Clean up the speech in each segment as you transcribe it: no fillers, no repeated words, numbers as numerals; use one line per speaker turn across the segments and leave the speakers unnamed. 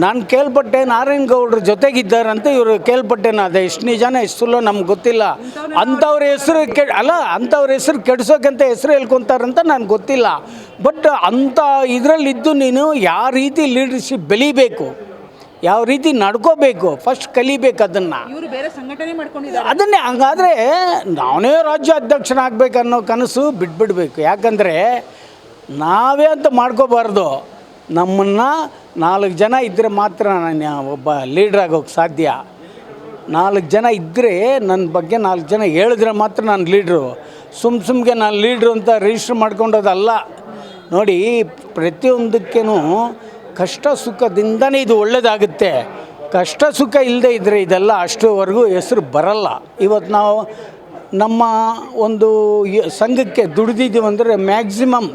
ನಾನು ಕೇಳ್ಪಟ್ಟೆ ನಾರಾಯಣಗೌಡರ ಜೊತೆಗಿದ್ದಾರಂತ ಇವರು ಕೇಳ್ಪಟ್ಟೆನ ಅದೇ ಎಷ್ಟು ನಿಜಾನ ಎಷ್ಟು ಸುಳ್ಳು ನಮ್ಗೆ ಗೊತ್ತಿಲ್ಲ. ಅಂಥವ್ರ ಹೆಸರು ಅಂಥವ್ರ ಹೆಸರು ಕೆಡ್ಸೋಕ್ಕಂತ ಹೆಸರು ಹೇಳ್ಕೊತಾರಂತ ನನಗೆ ಗೊತ್ತಿಲ್ಲ. ಬಟ್ ಅಂಥ ಇದರಲ್ಲಿದ್ದು ನೀನು ಯಾವ ರೀತಿ ಲೀಡರ್ಶಿಪ್ ಬೆಳಿಬೇಕು, ಯಾವ ರೀತಿ ನಡ್ಕೋಬೇಕು ಫಸ್ಟ್ ಕಲಿಬೇಕು. ಅದನ್ನೇ ಹಂಗಾದರೆ ನಾನೇ ರಾಜ್ಯ ಅಧ್ಯಕ್ಷನಾಗಬೇಕನ್ನೋ ಕನಸು ಬಿಟ್ಬಿಡ್ಬೇಕು. ಯಾಕಂದರೆ ನಾವೇ ಅಂತ ಮಾಡ್ಕೋಬಾರ್ದು. ನಮ್ಮನ್ನು 4 ಜನ ಇದ್ದರೆ ಮಾತ್ರ ನಾನು ಒಬ್ಬ ಲೀಡ್ರ್ ಆಗೋಕ್ಕೆ ಸಾಧ್ಯ. 4 ಜನ ಇದ್ದರೆ ನನ್ನ ಬಗ್ಗೆ 4 ಜನ ಹೇಳಿದ್ರೆ ಮಾತ್ರ ನಾನು ಲೀಡ್ರು. ಸುಮ್ಗೆ ನಾನು ಲೀಡ್ರು ಅಂತ ರಿಜಿಸ್ಟ್ರ್ ಮಾಡ್ಕೊಂಡೋದಲ್ಲ. ನೋಡಿ, ಪ್ರತಿಯೊಂದಕ್ಕೂ ಕಷ್ಟ ಸುಖದಿಂದನೇ ಇದು ಒಳ್ಳೆಯದಾಗುತ್ತೆ. ಕಷ್ಟ ಸುಖ ಇಲ್ಲದೆ ಇದ್ದರೆ ಇದೆಲ್ಲ ಅಷ್ಟುವರೆಗೂ ಹೆಸರು ಬರಲ್ಲ. ಇವತ್ತು ನಾವು ನಮ್ಮ ಒಂದು ಸಂಘಕ್ಕೆ ದುಡಿದಿದ್ದೀವಿ ಅಂದರೆ ಮ್ಯಾಕ್ಸಿಮಮ್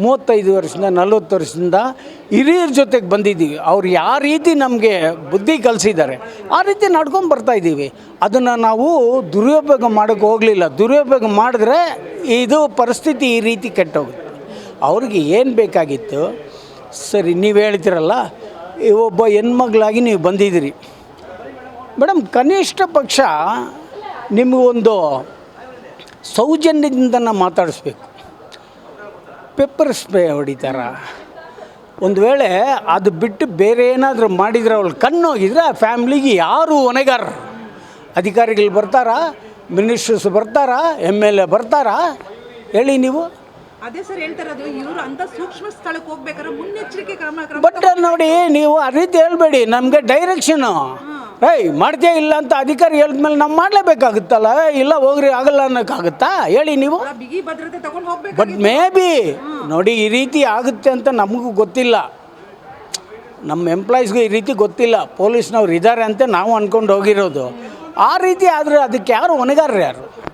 35 ವರ್ಷದಿಂದ 40 ವರ್ಷದಿಂದ ಹಿರಿಯರ ಜೊತೆಗೆ ಬಂದಿದ್ದೀವಿ. ಅವ್ರು ಯಾವ ರೀತಿ ನಮಗೆ ಬುದ್ಧಿ ಕಲಿಸಿದ್ದಾರೆ ಆ ರೀತಿ ನಡ್ಕೊಂಡು ಬರ್ತಾಯಿದ್ದೀವಿ. ಅದನ್ನು ನಾವು ದುರುಪಯೋಗ ಮಾಡೋಕ್ಕೆ ಹೋಗಲಿಲ್ಲ. ದುರುಪಯೋಗ ಮಾಡಿದ್ರೆ ಇದು ಪರಿಸ್ಥಿತಿ ಈ ರೀತಿ ಕೆಟ್ಟೋಗುತ್ತೆ. ಅವ್ರಿಗೆ ಏನು ಬೇಕಾಗಿತ್ತು, ಸರಿ ನೀವು ಹೇಳ್ತೀರಲ್ಲ, ಒಬ್ಬ ಹೆಣ್ಮಗಳಾಗಿ ನೀವು ಬಂದಿದ್ದೀರಿ ಮೇಡಮ್, ಕನಿಷ್ಠ ಪಕ್ಷ ನಿಮಗೊಂದು ಸೌಜನ್ಯದಿಂದ ಮಾತಾಡಿಸ್ಬೇಕು. ಪೆಪ್ಪರ್ ಸ್ಪ್ರೇ ಹೊಡಿತಾರ, ಒಂದು ವೇಳೆ ಅದು ಬಿಟ್ಟು ಬೇರೆ ಏನಾದರೂ ಮಾಡಿದರೆ ಅವಳು ಕಣ್ಣೋಗಿದ್ರೆ ಆ ಫ್ಯಾಮ್ಲಿಗೆ ಯಾರು ಹೊಣೆಗಾರರು? ಅಧಿಕಾರಿಗಳು ಬರ್ತಾರಾ? ಮಿನಿಸ್ಟರ್ಸ್ ಬರ್ತಾರಾ? MLA ಬರ್ತಾರಾ? ಹೇಳಿ ನೀವು.
ಅದೇ ಸರ್ ಹೇಳ್ತಾರದು, ಇವರು ಅಂತ ಸೂಕ್ಷ್ಮ ಸ್ಥಳಕ್ಕೆ ಹೋಗ್ಬೇಕಾದ್ರೆ ಮುನ್ನೆಚ್ಚರಿಕೆ ಕ್ರಮ.
ಬಟ್ ನೋಡಿ, ನೀವು ಆ ರೀತಿ ಹೇಳ್ಬೇಡಿ. ನಮಗೆ ಡೈರೆಕ್ಷನು ಮಾಡ್ತೇ ಇಲ್ಲ ಅಂತ ಅಧಿಕಾರಿ ಹೇಳಿದ್ಮೇಲೆ ನಾವು ಮಾಡಲೇಬೇಕಾಗುತ್ತಲ್ಲ. ಇಲ್ಲ ಹೋಗ್ರಿ ಆಗಲ್ಲ ಅನ್ನೋಕ್ಕಾಗುತ್ತಾ? ಹೇಳಿ ನೀವು.
ಬಿಗಿ ಭದ್ರತೆ ತಗೊಂಡು ಹೋಗ್ಬೇಕು.
ಬಟ್ ಮೇ ಬಿ ನೋಡಿ, ಈ ರೀತಿ ಆಗುತ್ತೆ ಅಂತ ನಮಗೂ ಗೊತ್ತಿಲ್ಲ. ನಮ್ಮ ಎಂಪ್ಲಾಯೀಸ್ಗೂ ಈ ರೀತಿ ಗೊತ್ತಿಲ್ಲ. ಪೊಲೀಸ್ನವ್ರು ಇದ್ದಾರೆ ಅಂತ ನಾವು ಅಂದ್ಕೊಂಡು ಹೋಗಿರೋದು. ಆ ರೀತಿ ಆದರೆ ಅದಕ್ಕೆ ಯಾರು ಹೊಣೆಗಾರರು ಯಾರು?